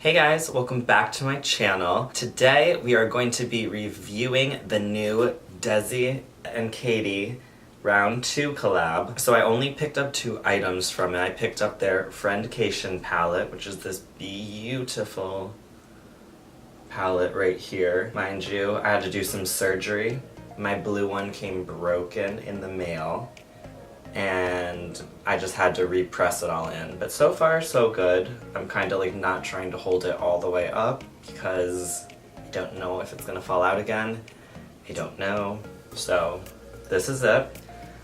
Hey guys, welcome back to my channel. Today we are going to be reviewing the new Desi and Katy round 2 collab. So I only picked up 2 items from it. I picked up their Friendcation palette, which is this beautiful palette right here. Mind you, I had to do some surgery. My blue one came broken in the mail, and I just had to repress it all in. But so far, so good. I'm kind of like not trying to hold it all the way up because I don't know if it's gonna fall out again. I don't know. So this is it.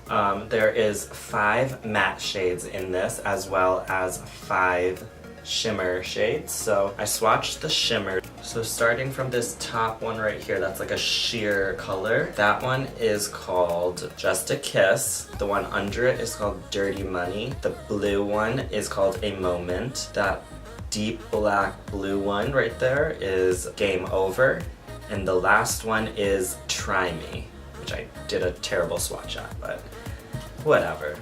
There is 5 matte shades in this as well as 5 shimmer shades. So I swatched the shimmer. So starting from this top one right here, that's like a sheer color. That one is called Just a Kiss. The one under it is called Dirty Money. The blue one is called A Moment. That deep black blue one right there is Game Over. And the last one is Try Me, which I did a terrible swatch at, but whatever.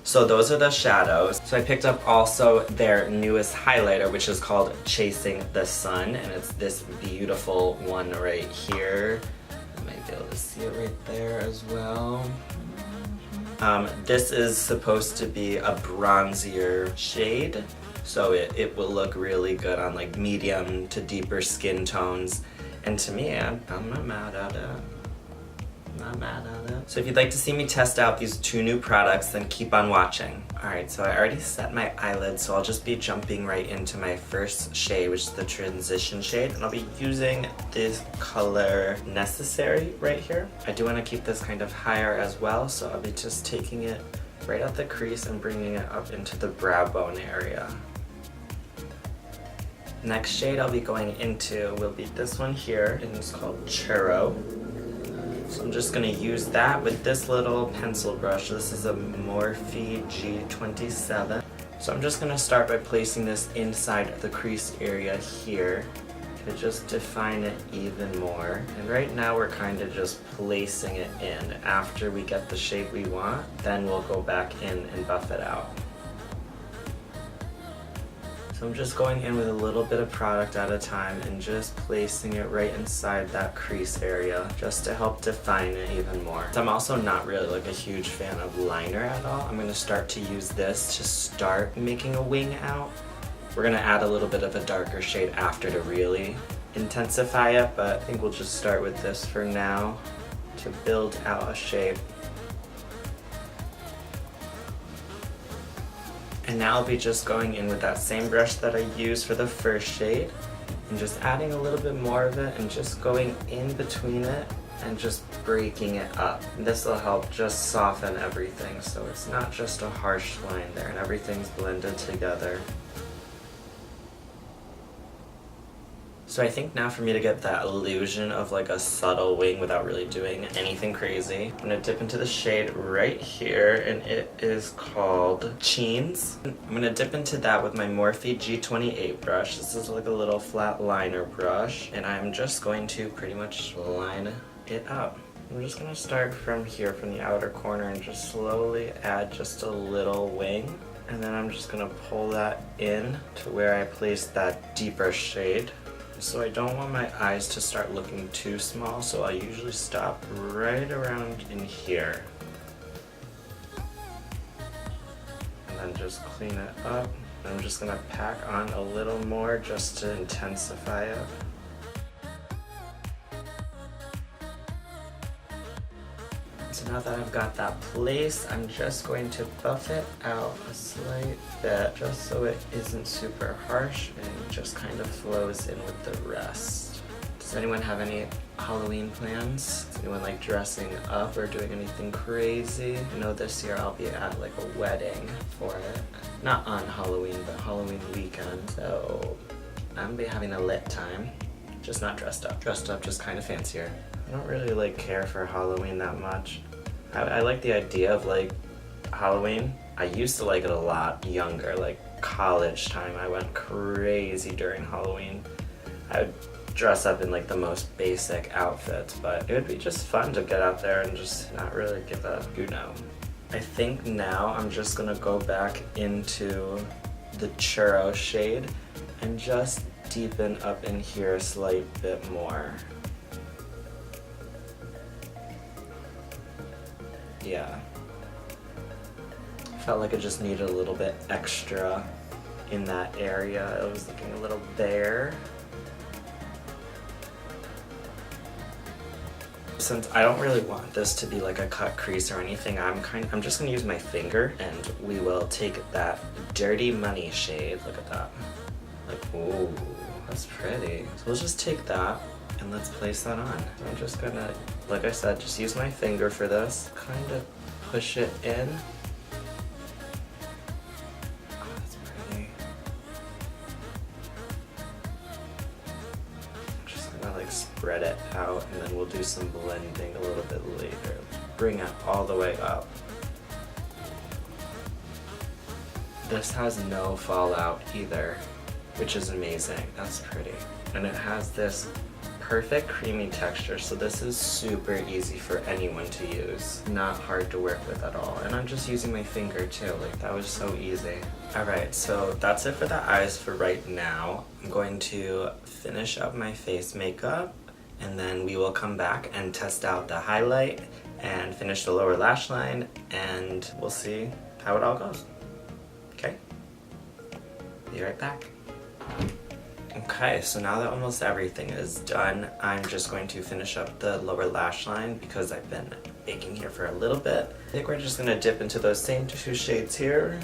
So those are the shadows. So I picked up also their newest highlighter, which is called Chasing the Sun, and it's this beautiful one right here. You might be able to see it right there as well. This is supposed to be a bronzier shade, so it will look really good on like medium to deeper skin tones. And to me, I'm not mad at it. Not mad at it. So if you'd like to see me test out these 2 new products, then keep on watching. Alright, so I already set my eyelids, so I'll just be jumping right into my first shade, which is the transition shade. And I'll be using this color Necessary right here. I do want to keep this kind of higher as well, so I'll be just taking it right at the crease and bringing it up into the brow bone area. Next shade I'll be going into will be this one here, and it's called Churro. So I'm just going to use that with this little pencil brush. This is a Morphe G27. So I'm just going to start by placing this inside the crease area here to just define it even more. And right now we're kind of just placing it in. After we get the shape we want, then we'll go back in and buff it out. So I'm just going in with a little bit of product at a time and just placing it right inside that crease area just to help define it even more. So I'm also not really like a huge fan of liner at all. I'm going to start to use this to start making a wing out. We're going to add a little bit of a darker shade after to really intensify it, but I think we'll just start with this for now to build out a shape. And now I'll be just going in with that same brush that I used for the first shade and just adding a little bit more of it and just going in between it and just breaking it up. This will help just soften everything so it's not just a harsh line there and everything's blended together. So I think now for me to get that illusion of like a subtle wing without really doing anything crazy, I'm gonna dip into the shade right here, and it is called Cheens. I'm gonna dip into that with my Morphe G28 brush. This is like a little flat liner brush, and I'm just going to pretty much line it up. I'm just gonna start from here, from the outer corner, and just slowly add just a little wing. And then I'm just gonna pull that in to where I placed that deeper shade. So I don't want my eyes to start looking too small, so I usually stop right around in here. And then just clean it up. And I'm just gonna pack on a little more just to intensify it. So now that I've got that place, I'm just going to buff it out a slight bit just so it isn't super harsh and just kind of flows in with the rest. Does anyone have any Halloween plans? Is anyone like dressing up or doing anything crazy? I know this year I'll be at like a wedding for it. Not on Halloween, but Halloween weekend. So I'm gonna be having a lit time. Just not dressed up. Dressed up, just kind of fancier. I don't really like care for Halloween that much. I like the idea of like Halloween. I used to like it a lot younger, like college time. I went crazy during Halloween. I would dress up in like the most basic outfits, but it would be just fun to get out there and just not really give a who know. I think now I'm just gonna go back into the Churro shade and just deepen up in here a slight bit more. Yeah. Felt like it just needed a little bit extra in that area. It was looking a little bare. Since I don't really want this to be like a cut crease or anything, I'm just gonna use my finger and we will take that Dirty Money shade. Look at that. Like, ooh, that's pretty. So we'll just take that and let's place that on. So I'm just gonna, like I said, just use my finger for this. Kind of push it in. Oh, that's pretty. Just gonna like spread it out and then we'll do some blending a little bit later. Bring it all the way up. This has no fallout either, which is amazing. That's pretty. And it has this perfect creamy texture, so this is super easy for anyone to use. Not hard to work with at all. And I'm just using my finger too, like that was so easy. Alright, so that's it for the eyes for right now. I'm going to finish up my face makeup and then we will come back and test out the highlight and finish the lower lash line and we'll see how it all goes. Okay? Be right back. Okay, so now that almost everything is done, I'm just going to finish up the lower lash line because I've been baking here for a little bit. I think we're just gonna dip into those same two shades here,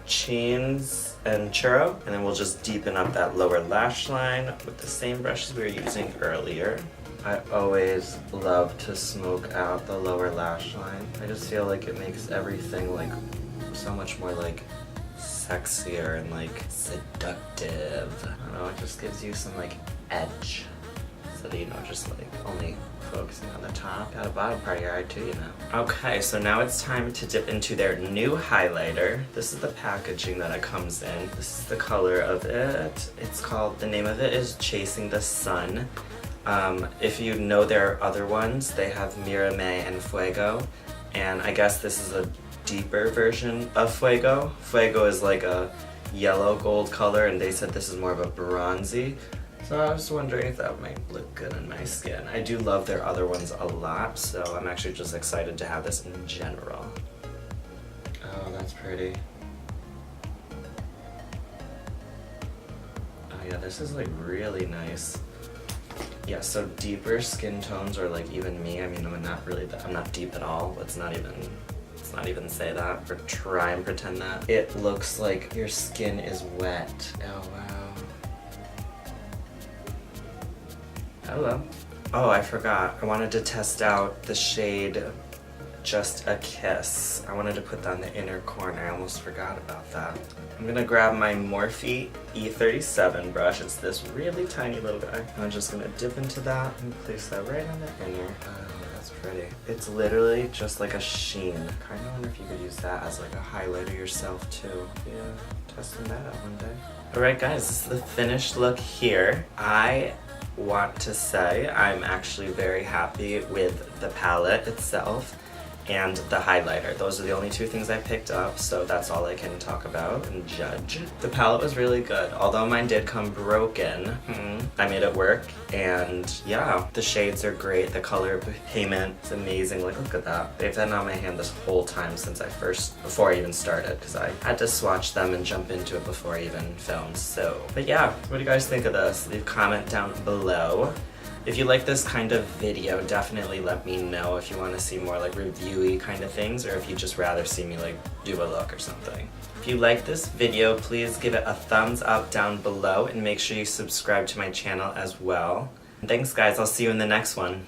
Cheens and Churro, and then we'll just deepen up that lower lash line with the same brushes we were using earlier. I always love to smoke out the lower lash line. I just feel like it makes everything like so much more like sexier and like seductive. I don't know, it just gives you some like edge. So that you know, just like only focusing on the top. Got a bottom part of your eye too, you know. Okay, so now it's time to dip into their new highlighter. This is the packaging that it comes in. This is the color of it. It's called, the name of it is Chasing the Sun. If you know their other ones, they have Mira May and Fuego. And I guess this is a deeper version of Fuego. Fuego is like a yellow gold color and they said this is more of a bronzy. So I was wondering if that might look good on my skin. I do love their other ones a lot, so I'm actually just excited to have this in general. Oh, that's pretty. Oh yeah, this is like really nice. Yeah, so deeper skin tones or like even me, I mean I'm not deep at all. Let's not even say that or try and pretend that. It looks like your skin is wet. Oh wow. Hello. Oh, I forgot. I wanted to test out the shade Just a Kiss. I wanted to put that in the inner corner. I almost forgot about that. I'm gonna grab my Morphe E37 brush. It's this really tiny little guy. I'm just gonna dip into that and place that right on the inner. Oh, that's pretty. It's literally just like a sheen. I kinda wonder if you could use that as like a highlighter yourself too. Yeah, testing that out one day. Alright guys, this is the finished look here. I want to say I'm actually very happy with the palette itself and the highlighter. Those are the only two things I picked up, so that's all I can talk about and judge. The palette was really good, although mine did come broken. I made it work, and yeah, the shades are great. The color pigment is amazing. Like, look at that. They've been on my hand this whole time since before I even started, because I had to swatch them and jump into it before I even filmed. So, but yeah, what do you guys think of this? Leave a comment down below. If you like this kind of video, definitely let me know if you want to see more like review-y kind of things, or if you'd just rather see me like do a look or something. If you like this video, please give it a thumbs up down below and make sure you subscribe to my channel as well. And thanks guys, I'll see you in the next one.